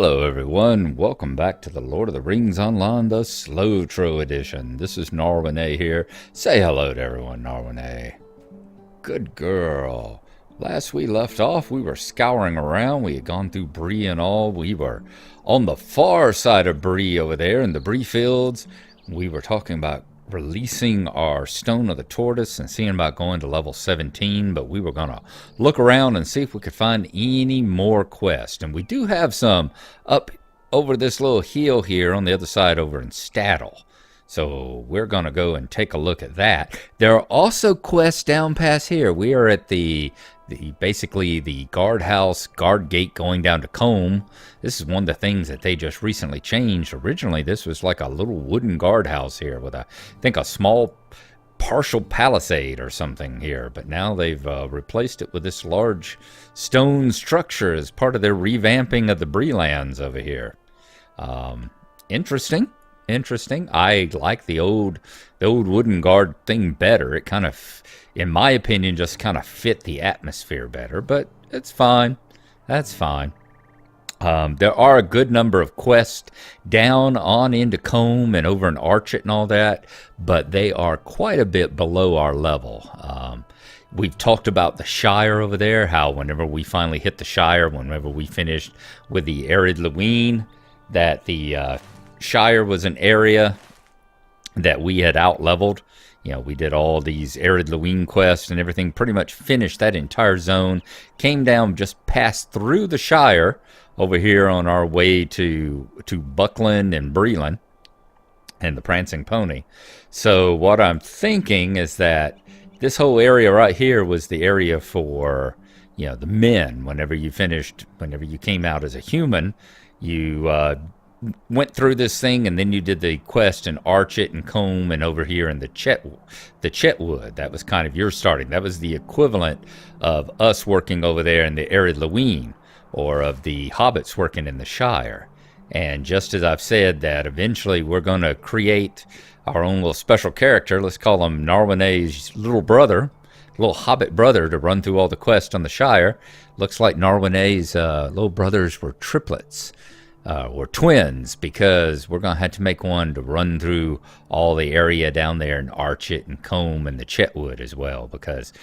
Hello everyone, welcome back to the Lord of the Rings Online, the SLOTRO edition. This is Gnarlo here. Say hello to everyone, Gnarlo. Good girl. Last we left off, we were scouring around. We had gone through Bree and all. We were on the far side of Bree over there in the Bree fields. We were talking about releasing our Stone of the Tortoise and seeing about going to level 17, but we were going to look around and see if we could find any more quests. And we do have some up over this little hill here on the other side over in Stattle. So we're going to go and take a look at that. There are also quests down past here. We are at basically the guardhouse, guard gate going down to Combe. This is one of the things that they just recently changed. Originally, this was like a little wooden guardhouse here with I think a small partial palisade or something here. But now they've replaced it with this large stone structure as part of their revamping of the Breelands over here. Interesting. I like the old wooden guard thing better. It kind of, in my opinion, just kind of fit the atmosphere better, but it's fine. That's fine. There are a good number of quests down on into Combe and over in Archet and all that, but they are quite a bit below our level. We've talked about the Shire over there, how whenever we finally hit the Shire, whenever we finished with the Arid Lewine, that the Shire was an area that we had out-leveled. You know, we did all these Arid Lewine quests and everything, pretty much finished that entire zone, came down, just passed through the Shire over here on our way to Buckland and Breeland and the Prancing Pony. So what I'm thinking is that this whole area right here was the area for, you know, the men. Whenever you came out as a human, you went through this thing, and then you did the quest in Archet and Combe and over here in the Chetwood. That was kind of your starting. That was the equivalent of us working over there in the Arid Lewine, or of the hobbits working in the Shire. And just as I've said that eventually we're going to create our own little special character, let's call him Narwin's little brother, little hobbit brother, to run through all the quests on the Shire. Looks like Narwin's little brothers were triplets. Or twins, because we're going to have to make one to run through all the area down there in Archet and Combe and the Chetwood as well, because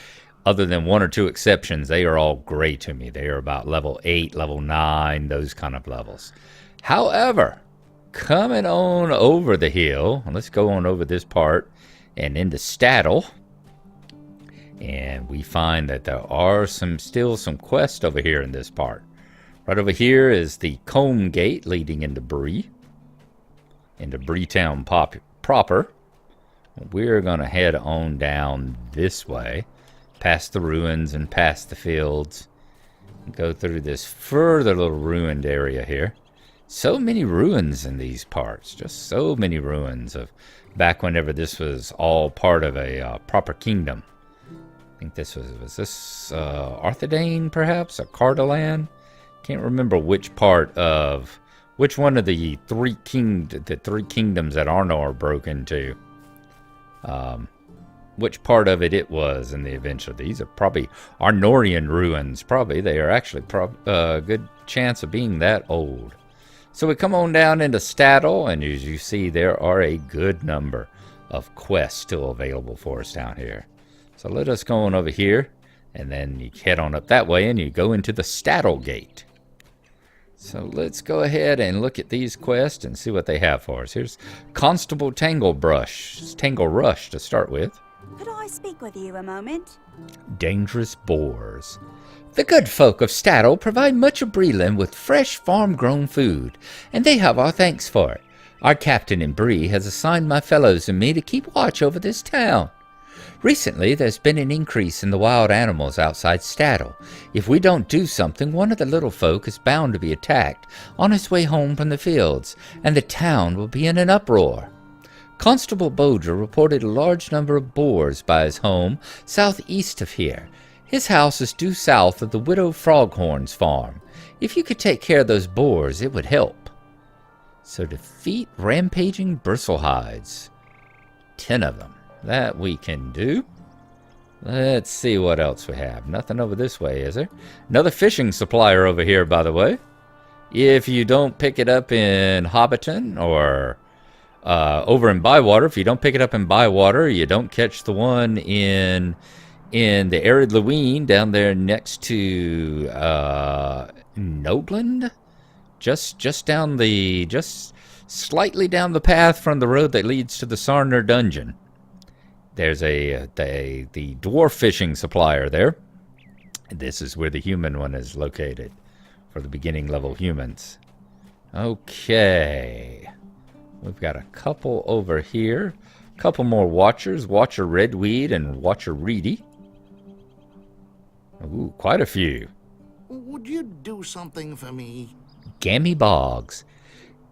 other than one or two exceptions, they are all gray to me. They are about level 8, level 9, those kind of levels. However, coming on over the hill, let's go on over this part and into Stattle, and we find that there are still some quests over here in this part. Right over here is the Combe Gate leading into Bree, into Breetown proper. We're going to head on down this way, past the ruins and past the fields, and go through this further little ruined area here. So many ruins in these parts, just so many ruins of back whenever this was all part of a proper kingdom. I think this was this Arthedain perhaps, or Cardolan? Can't remember which one of the three kingdoms that Arnor broke into. Which part of it was in the eventual. These are probably Arnorian ruins. Probably they are actually a good chance of being that old. So we come on down into Stattle, and as you see, there are a good number of quests still available for us down here. So let us go on over here, and then you head on up that way, and you go into the Stattle Gate. So let's go ahead and look at these quests and see what they have for us. Here's Constable Tangle Rush to start with. Could I speak with you a moment? Dangerous Boars. The good folk of Stattle provide much of Breeland with fresh farm-grown food, and they have our thanks for it. Our captain in Bree has assigned my fellows and me to keep watch over this town. Recently, there's been an increase in the wild animals outside Stattle. If we don't do something, one of the little folk is bound to be attacked on his way home from the fields, and the town will be in an uproar. Constable Bodger reported a large number of boars by his home southeast of here. His house is due south of the Widow Froghorn's farm. If you could take care of those boars, it would help. So defeat rampaging bristlehides. 10 of them. That we can do. Let's see what else we have. Nothing over this way, is there? Another fishing supplier over here, by the way. If you don't pick it up in Hobbiton or over in Bywater, if you don't pick it up in Bywater, you don't catch the one in the arid Leween down there next to Nobland, just slightly down the path from the road that leads to the Sarner dungeon. There's the dwarf fishing supplier there. This is where the human one is located for the beginning level humans. Okay, we've got a couple over here, a couple more watchers, Watcher Redweed and Watcher Reedy. Ooh, quite a few. Would you do something for me? Gammy Boggs.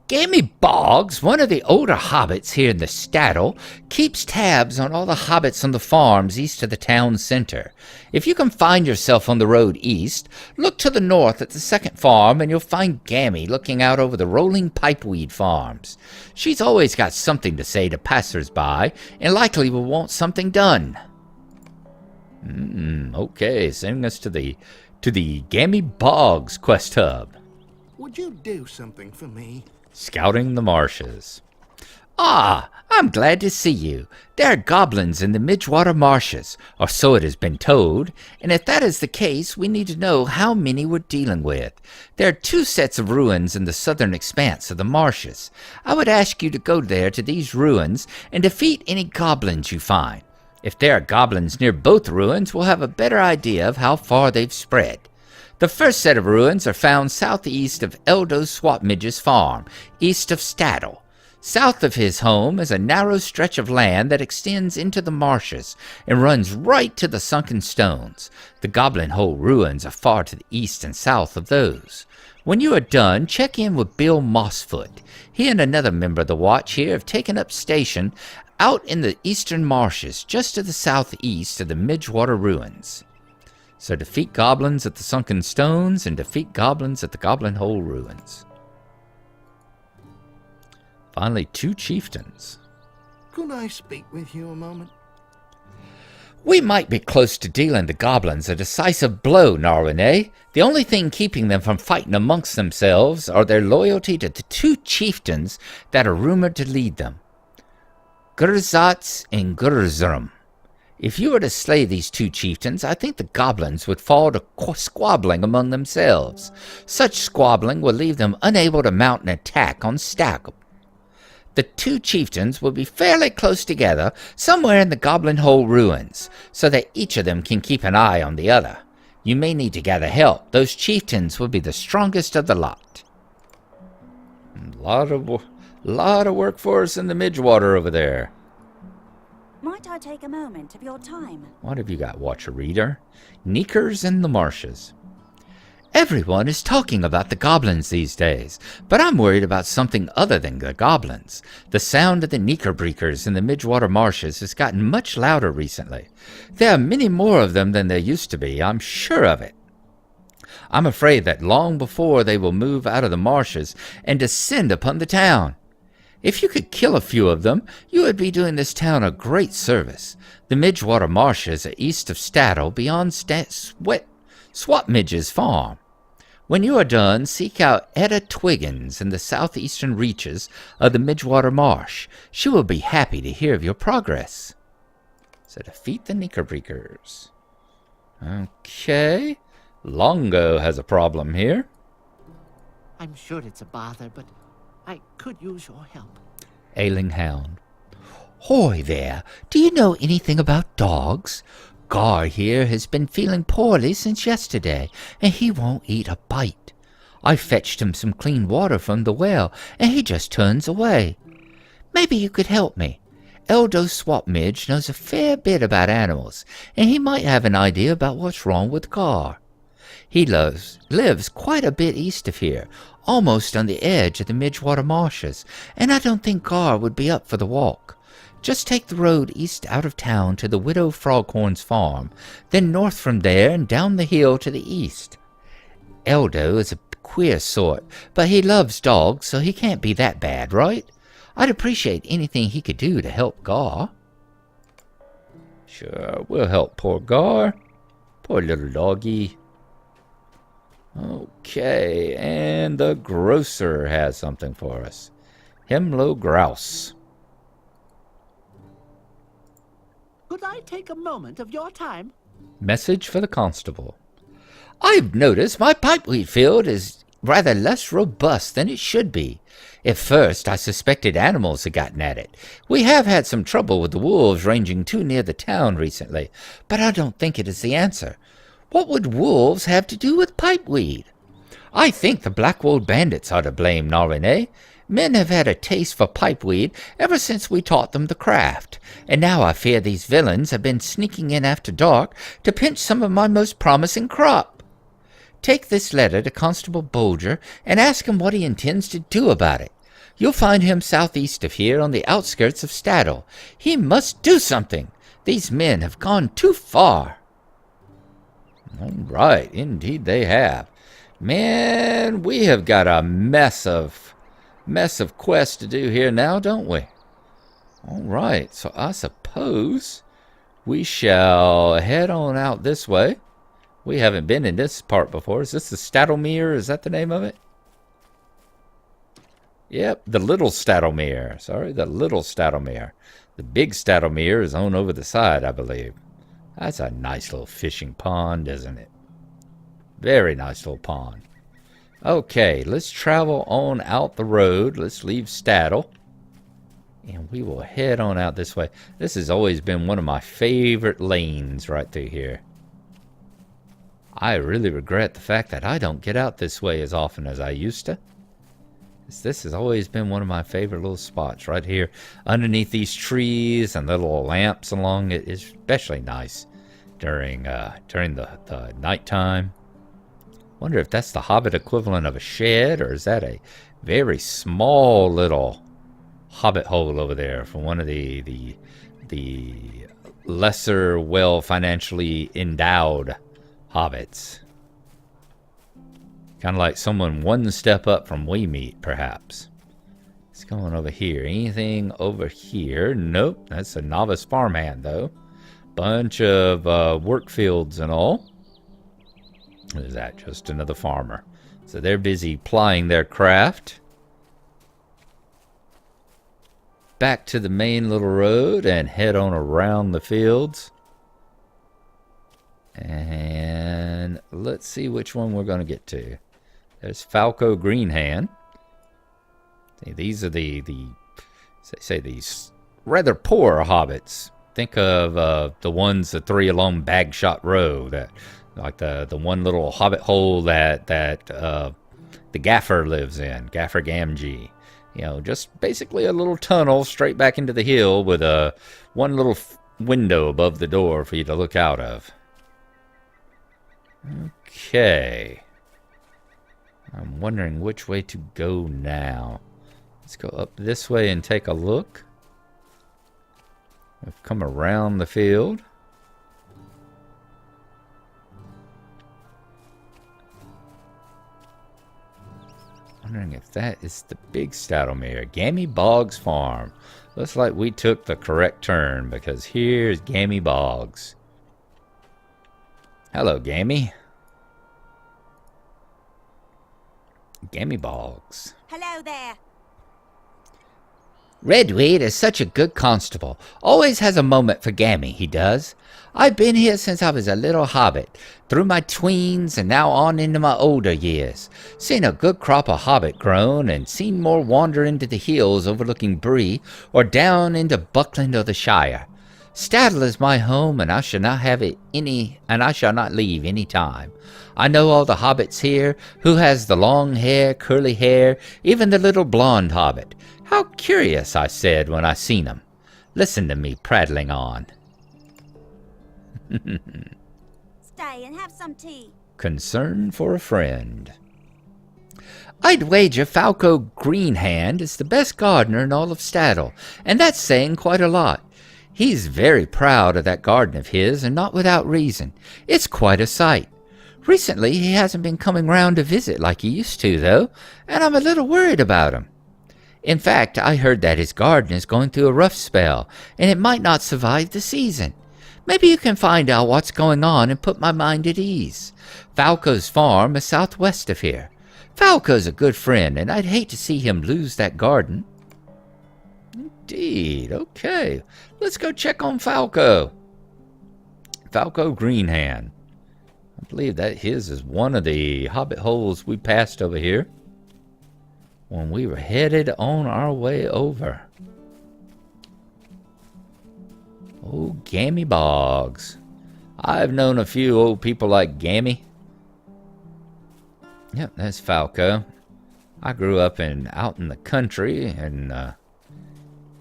Gammy Boggs, one of the older hobbits here in the Staddle, keeps tabs on all the hobbits on the farms east of the town center. If you can find yourself on the road east, look to the north at the second farm and you'll find Gammy looking out over the rolling pipeweed farms. She's always got something to say to passers-by and likely will want something done. Okay, sending us to the Gammy Boggs quest hub. Would you do something for me? Scouting the marshes. Ah, I'm glad to see you. There are goblins in the Midgewater marshes, or so it has been told, and if that is the case, we need to know how many we're dealing with. There are 2 sets of ruins in the southern expanse of the marshes. I would ask you to go there to these ruins and defeat any goblins you find. If there are goblins near both ruins, we'll have a better idea of how far they've spread. The first set of ruins are found southeast of Eldo Swapmidge's farm, east of Staddle. South of his home is a narrow stretch of land that extends into the marshes and runs right to the sunken stones. The Goblin Hole ruins are far to the east and south of those. When you are done, check in with Bill Mossfoot. He and another member of the Watch here have taken up station out in the eastern marshes, just to the southeast of the Midgewater ruins. So defeat goblins at the sunken stones and defeat goblins at the Goblin Hole ruins. Finally, 2 chieftains. Could I speak with you a moment? We might be close to dealing the goblins a decisive blow, Narwhal. The only thing keeping them from fighting amongst themselves are their loyalty to the 2 chieftains that are rumored to lead them, Gurzatz and Gurzurum. If you were to slay these 2 chieftains, I think the goblins would fall to squabbling among themselves. Such squabbling would leave them unable to mount an attack on Staggle. The 2 chieftains will be fairly close together, somewhere in the Goblin Hole ruins, so that each of them can keep an eye on the other. You may need to gather help. Those chieftains will be the strongest of the lot. A lot of work for us in the Midgewater over there. Might I take a moment of your time? What have you got, Watcher Reader? Neekers in the marshes. Everyone is talking about the goblins these days, but I'm worried about something other than the goblins. The sound of the Neekerbreakers in the Midgewater marshes has gotten much louder recently. There are many more of them than there used to be, I'm sure of it. I'm afraid that long before they will move out of the marshes and descend upon the town. If you could kill a few of them, you would be doing this town a great service. The Midgewater marshes are east of Staddle, beyond Swapmidge's farm. When you are done, seek out Etta Twiggins in the southeastern reaches of the Midgewater Marsh. She will be happy to hear of your progress. So defeat the Neekerbreakers. Okay. Longo has a problem here. I'm sure it's a bother, but I could use your help. Ailing Hound. Hoy there, do you know anything about dogs? Gar here has been feeling poorly since yesterday, and he won't eat a bite. I fetched him some clean water from the well, and he just turns away. Maybe you could help me. Eldo Swapmidge knows a fair bit about animals, and he might have an idea about what's wrong with Gar. He lives quite a bit east of here, almost on the edge of the Midgewater marshes, and I don't think Gar would be up for the walk. Just take the road east out of town to the Widow Froghorn's farm, then north from there and down the hill to the east. Eldo is a queer sort, but he loves dogs, so he can't be that bad, right? I'd appreciate anything he could do to help Gar. Sure, we'll help poor Gar. Poor little doggy. Okay, and the grocer has something for us. Hemlo grouse. Could I take a moment of your time? Message for the constable. I've noticed my pipeweed field is rather less robust than it should be. At first, I suspected animals had gotten at it. We have had some trouble with the wolves ranging too near the town recently, but I don't think it is the answer. What would wolves have to do with pipeweed? I think the Blackwold bandits are to blame, Narine. Men have had a taste for pipeweed ever since we taught them the craft, and now I fear these villains have been sneaking in after dark to pinch some of my most promising crop. Take this letter to Constable Bolger and ask him what he intends to do about it. You'll find him southeast of here on the outskirts of Staddle. He must do something. These men have gone too far. All right, indeed they have. Man, we have got a mess of quests to do here now, don't we? All right, so I suppose we shall head on out this way. We haven't been in this part before. Is this the Staddlemere? Is that the name of it? Yep, the Little Staddlemere. Sorry, the Little Staddlemere. The big Staddlemere is on over the side, I believe. That's a nice little fishing pond, isn't it? Very nice little pond. Okay, let's travel on out the road. Let's leave Staddle. And we will head on out this way. This has always been one of my favorite lanes right through here. I really regret the fact that I don't get out this way as often as I used to. This has always been one of my favorite little spots right here underneath these trees, and the little lamps along it is especially nice during the nighttime. Wonder if that's the Hobbit equivalent of a shed, or is that a very small little Hobbit hole over there from one of the lesser, well financially endowed hobbits. Kind of like someone one step up from we meet, perhaps. Let's go on over here. Anything over here? Nope. That's a novice farmhand, though. Bunch of work fields and all. What is that? Just another farmer. So they're busy plying their craft. Back to the main little road and head on around the fields. And let's see which one we're going to get to. There's Falco Greenhand. See, these are these rather poor hobbits. Think of the ones, the three along Bagshot Row, that like the one little hobbit hole that the Gaffer lives in, Gaffer Gamgee. You know, just basically a little tunnel straight back into the hill with one little window above the door for you to look out of. Okay. I'm wondering which way to go now. Let's go up this way and take a look. We've come around the field. Wondering if that is the big Staddlemere. Gammy Boggs Farm. Looks like we took the correct turn, because here's Gammy Boggs. Hello, Gammy. Gammy Boggs. Hello there. Redweed is such a good constable. Always has a moment for Gammy, he does. I've been here since I was a little hobbit, through my tweens and now on into my older years. Seen a good crop of hobbit grown, and seen more wander into the hills overlooking Bree, or down into Buckland or the Shire. Staddle is my home, and I shall not leave any time. I know all the hobbits here, who has the long hair, curly hair, even the little blonde hobbit. How curious, I said when I seen 'em. Listen to me prattling on. Stay and have some tea. Concern for a friend. I'd wager Falco Greenhand is the best gardener in all of Staddle, and that's saying quite a lot. He's very proud of that garden of his, and not without reason. It's quite a sight. Recently, he hasn't been coming round to visit like he used to, though, and I'm a little worried about him. In fact, I heard that his garden is going through a rough spell, and it might not survive the season. Maybe you can find out what's going on and put my mind at ease. Falco's farm is southwest of here. Falco's a good friend, and I'd hate to see him lose that garden. Indeed. Okay. Let's go check on Falco. Falco Greenhand. I believe that his is one of the hobbit holes we passed over here when we were headed on our way over. Oh, Gammy Boggs. I've known a few old people like Gammy. Yep, that's Falco. I grew up out in the country, and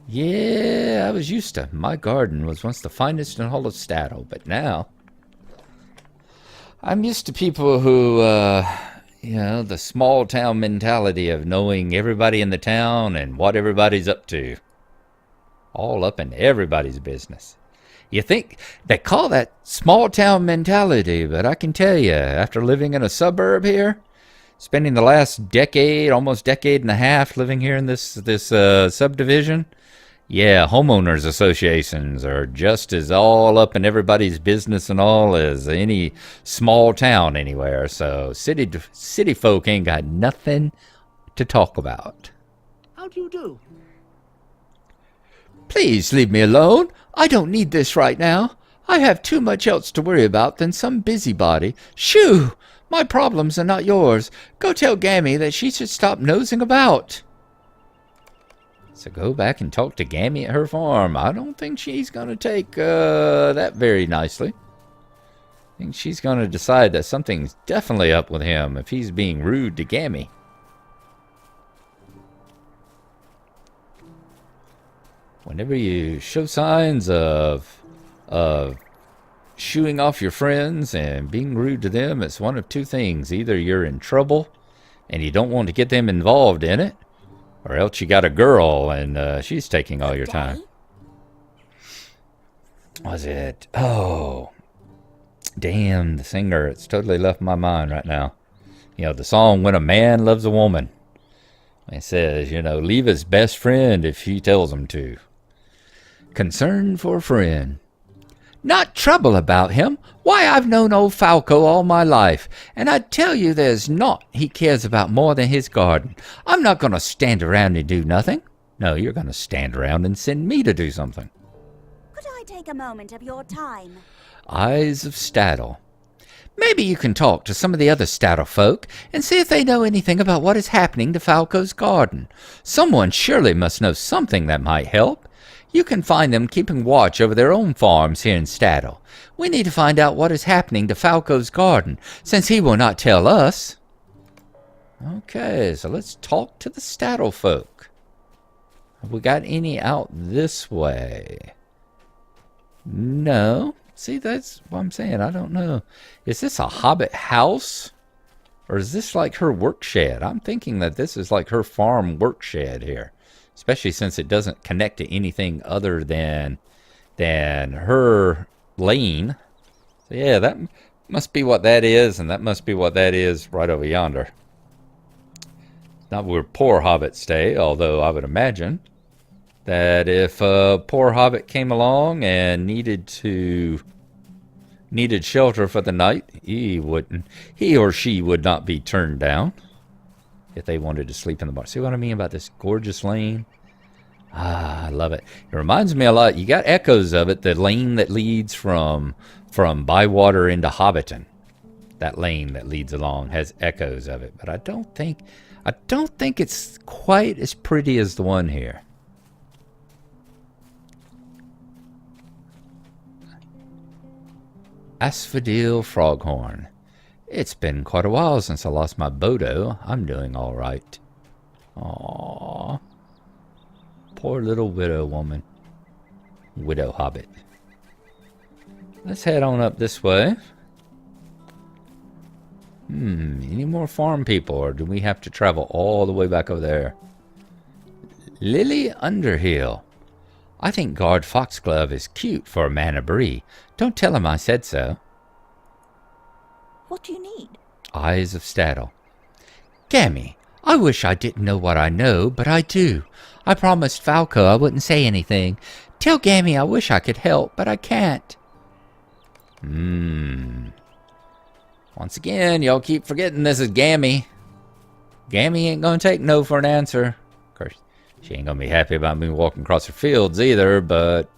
yeah, I was used to. My garden was once the finest in all of Staddle, but now I'm used to people who, the small town mentality of knowing everybody in the town and what everybody's up to. All up in everybody's business. You think they call that small town mentality, but I can tell you, after living in a suburb here, spending the last decade, almost decade and a half living here in this subdivision, yeah, homeowners associations are just as all up in everybody's business and all as any small town anywhere. So city folk ain't got nothing to talk about. How do you do? Please leave me alone. I don't need this right now. I have too much else to worry about than some busybody. Shoo! My problems are not yours. Go tell Gammy that she should stop nosing about. So go back and talk to Gammy at her farm. I don't think she's going to take that very nicely. I think she's going to decide that something's definitely up with him if he's being rude to Gammy. Whenever you show signs of shooing off your friends and being rude to them, it's one of two things. Either you're in trouble and you don't want to get them involved in it, or else you got a girl and she's taking all your time. Was it? Oh, damn, the singer. It's totally left my mind right now. You know, the song When a Man Loves a Woman. It says, leave his best friend if he tells him to. Concern for a friend. Not trouble about him. Why, I've known old Falco all my life, and I tell you there's naught he cares about more than his garden. I'm not going to stand around and do nothing. No, you're going to stand around and send me to do something. Could I take a moment of your time? Eyes of Staddle. Maybe you can talk to some of the other Staddle folk and see if they know anything about what is happening to Falco's garden. Someone surely must know something that might help. You can find them keeping watch over their own farms here in Staddle. We need to find out what is happening to Falco's garden, since he will not tell us. Okay, so let's talk to the Staddle folk. Have we got any out this way? No. See, that's what I'm saying. I don't know. Is this a hobbit house? Or is this like her work shed? I'm thinking that this is like her farm work shed here. Especially since it doesn't connect to anything other than her lane. So yeah, that must be what that is, and that must be what that is right over yonder. Not where poor hobbits stay, although I would imagine that if a poor hobbit came along and needed shelter for the night, he or she would not be turned down if they wanted to sleep in the bar. See what I mean about this gorgeous lane? Ah, I love it. It reminds me a lot. You got echoes of it. The lane that leads from Bywater into Hobbiton. That lane that leads along has echoes of it. But I don't think it's quite as pretty as the one here. Asphodel Froghorn. It's been quite a while since I lost my Bodo. I'm doing all right. Aww. Poor little widow woman. Widow hobbit. Let's head on up this way. Any more farm people, or do we have to travel all the way back over there? Lily Underhill. I think Guard Foxglove is cute for a man of Bree. Don't tell him I said so. What do you need? Eyes of Staddle. Gammy, I wish I didn't know what I know, but I do. I promised Falco I wouldn't say anything. Tell Gammy I wish I could help, but I can't. Once again, y'all keep forgetting this is Gammy. Gammy ain't gonna take no for an answer. Of course, she ain't gonna be happy about me walking across her fields either, but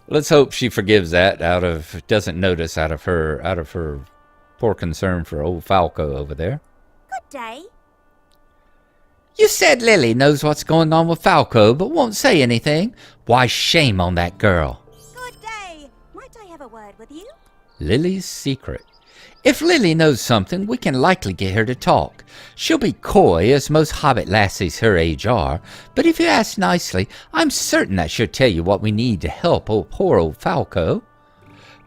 let's hope she forgives that doesn't notice out of her poor concern for old Falco over there. Good day. You said Lily knows what's going on with Falco, but won't say anything. Why, shame on that girl. Good day. Might I have a word with you? Lily's secret. If Lily knows something, we can likely get her to talk. She'll be coy, as most hobbit lassies her age are, but if you ask nicely, I'm certain that she'll tell you what we need to help poor old Falco.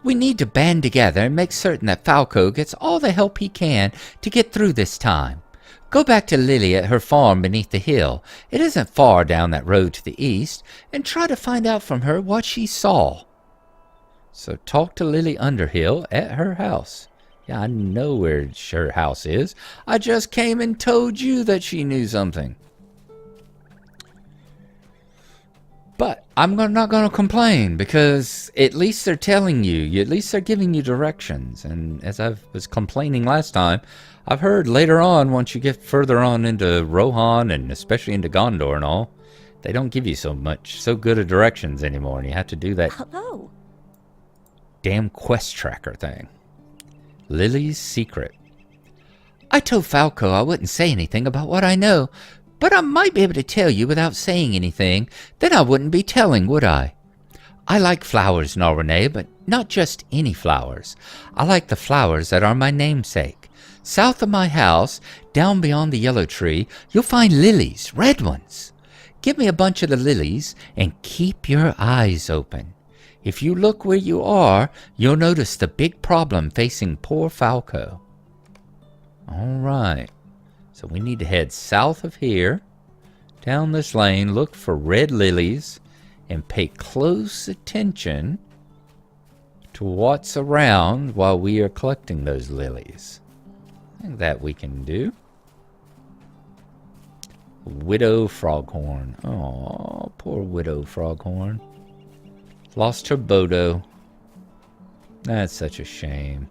We need to band together and make certain that Falco gets all the help he can to get through this time. Go back to Lily at her farm beneath the hill. It isn't far down that road to the east, and try to find out from her what she saw. So talk to Lily Underhill at her house. Yeah, I know where her house is. I just came and told you that she knew something. But I'm not going to complain, because at least they're telling you. At least they're giving you directions. And as I was complaining last time, I've heard later on, once you get further on into Rohan and especially into Gondor and all, they don't give you so good of directions anymore. And you have to do that Hello. damn quest tracker thing. Lily's secret. I told Falco I wouldn't say anything about what I know, but I might be able to tell you without saying anything. Then I wouldn't be telling, would I? I like flowers, Narwhal, but not just any flowers. I like the flowers that are my namesake. South of my house, down beyond the yellow tree, you'll find lilies, red ones. Give me a bunch of the lilies and keep your eyes open. If you look where you are, you'll notice the big problem facing poor Falco. All right. So we need to head south of here, down this lane, look for red lilies, and pay close attention to what's around while we are collecting those lilies. I think that we can do. Widow Froghorn. Oh, poor Widow Froghorn. Lost her Bodo. That's such a shame.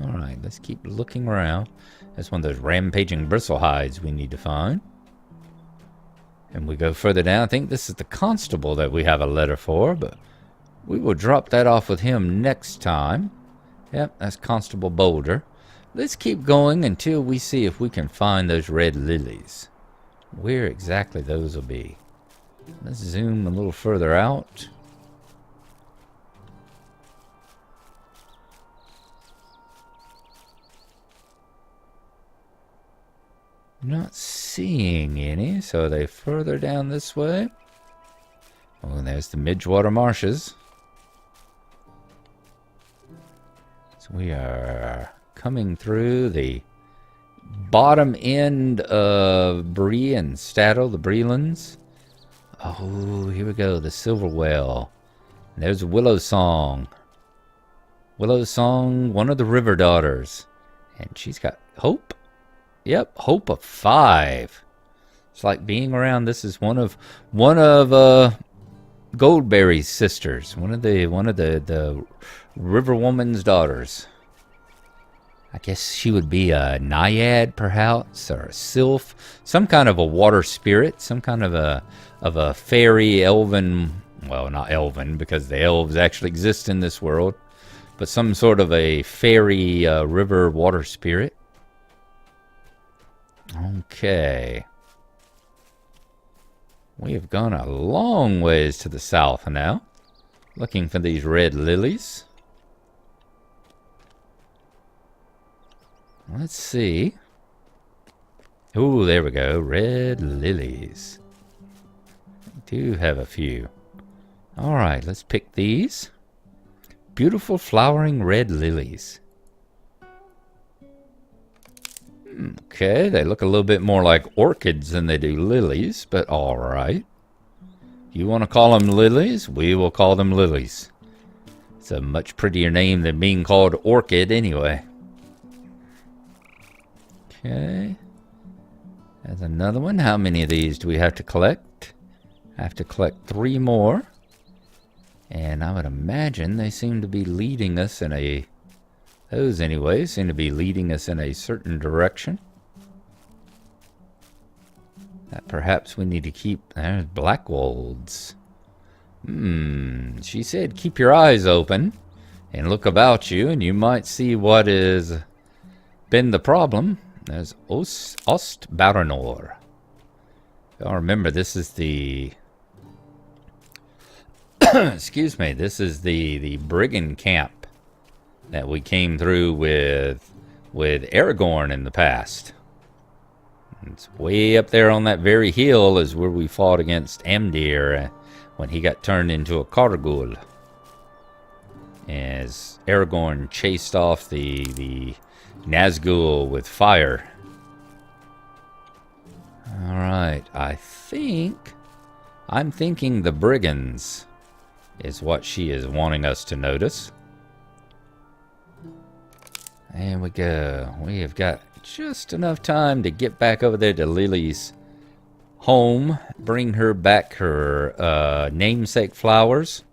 Alright, let's keep looking around. That's one of those rampaging bristlehides we need to find. And we go further down. I think this is the constable that we have a letter for, but we will drop that off with him next time. Yep, that's Constable Boulder. Let's keep going until we see if we can find those red lilies. Where exactly those will be. Let's zoom a little further out. Not seeing any, so are they further down this way? Oh, and there's the Midgewater Marshes. So we are coming through the bottom end of Bree and Staddle, the Brelands. Oh, here we go, the Silver Well. And there's Willow Song. Willow Song, one of the River Daughters. And she's got Hope. Yep, Hope of 5. It's like being around. This is one of Goldberry's sisters. One of the River Woman's daughters. I guess she would be a naiad, perhaps, or a sylph, some kind of a water spirit, some kind of a fairy, elven. Well, not elven, because the elves actually exist in this world, but some sort of a fairy river water spirit. Okay. We have gone a long ways to the south now, looking for these red lilies. Let's see. Ooh, there we go. Red lilies. I do have a few. Alright, let's pick these. Beautiful flowering red lilies. Okay, they look a little bit more like orchids than they do lilies, but alright. If you want to call them lilies, we will call them lilies. It's a much prettier name than being called orchid anyway. Okay. There's another one. How many of these do we have to collect? I have to collect 3 more. And I would imagine they seem to be leading us in a... Those, anyway, seem to be leading us in a certain direction. That perhaps we need to keep... There's Blackwolds. She said keep your eyes open and look about you, and you might see what has been the problem. There's Ostbaranor. Y'all remember, this is the... excuse me, this is the brigand camp that we came through with Aragorn in the past. It's way up there on that very hill is where we fought against Amdir when he got turned into a Kargul. As Aragorn chased off the Nazgul with fire. Alright, I'm thinking the brigands is what she is wanting us to notice. There we go. We have got just enough time to get back over there to Lily's home, bring her back her namesake flowers,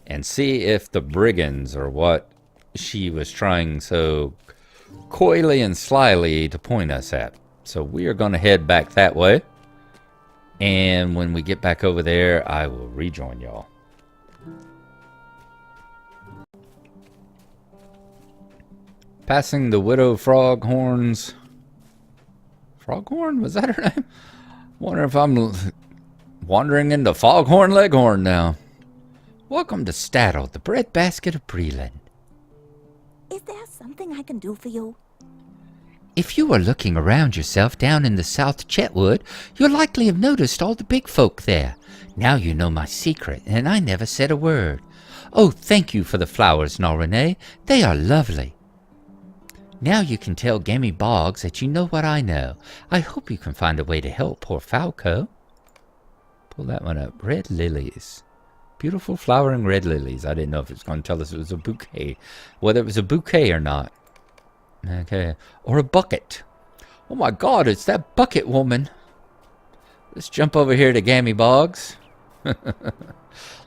and see if the brigands are what she was trying so coyly and slyly to point us at. So we are going to head back that way, and when we get back over there, I will rejoin y'all. Passing the Widow Froghorn's... Froghorn? Was that her name? Wonder if I'm wandering into Foghorn Leghorn now. Welcome to Staddle, the breadbasket of Breland. Is there something I can do for you? If you are looking around yourself down in the South Chetwood, you'll likely have noticed all the big folk there. Now you know my secret, and I never said a word. Oh, thank you for the flowers, Nalrene. They are lovely. Now you can tell Gammy Boggs that you know what I know. I hope you can find a way to help poor Falco. Pull that one up. Red lilies. Beautiful flowering red lilies. I didn't know if it was going to tell us it was a bouquet. Whether it was a bouquet or not. Okay. Or a bucket. Oh my god, it's that bucket woman. Let's jump over here to Gammy Boggs.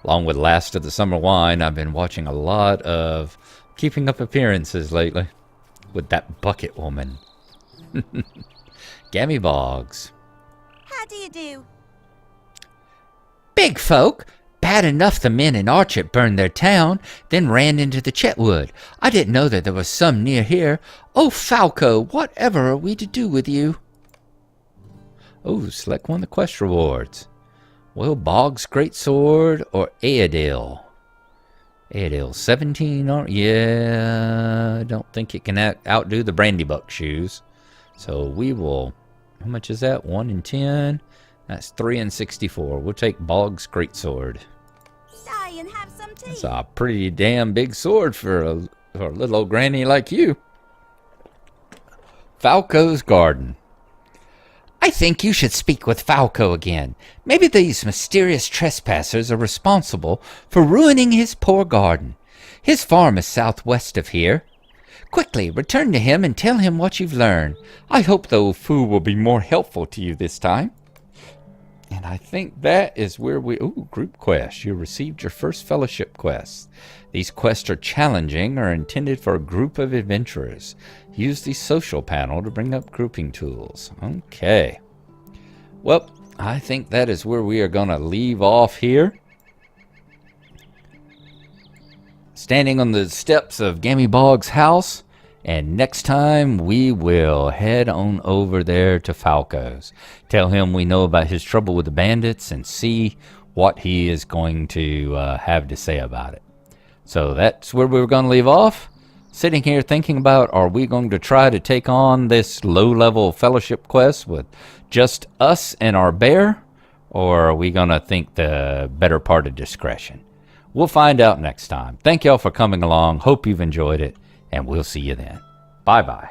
Along with Last of the Summer Wine, I've been watching a lot of Keeping Up Appearances lately. With that bucket woman. Gammy Boggs. How do you do? Big folk. Bad enough the men in Archet burned their town, then ran into the Chetwood. I didn't know that there was some near here. Oh, Falco, whatever are we to do with you? Oh, select one of the quest rewards. Well, Boggs' Greatsword or Aedil? Aedil, 17, yeah, I don't think it can outdo the Brandybuck shoes. So we will, how much is that? 1 in 10? That's 3 in 64. We'll take Boggs' Greatsword. Die and have some tea. That's a pretty damn big sword for a little old granny like you. Falco's Garden. I think you should speak with Falco again. Maybe these mysterious trespassers are responsible for ruining his poor garden. His farm is southwest of here. Quickly, return to him and tell him what you've learned. I hope the old fool will be more helpful to you this time. And I think that is where we... Ooh, group quest. You received your first fellowship quest. These quests are challenging or intended for a group of adventurers. Use the social panel to bring up grouping tools. Okay. Well, I think that is where we are going to leave off here. Standing on the steps of Gammy Boggs' house. And next time, we will head on over there to Falco's. Tell him we know about his trouble with the bandits and see what he is going to have to say about it. So that's where we were going to leave off. Sitting here thinking about, are we going to try to take on this low-level fellowship quest with just us and our bear? Or are we going to think the better part of discretion? We'll find out next time. Thank y'all for coming along. Hope you've enjoyed it. And we'll see you then. Bye-bye.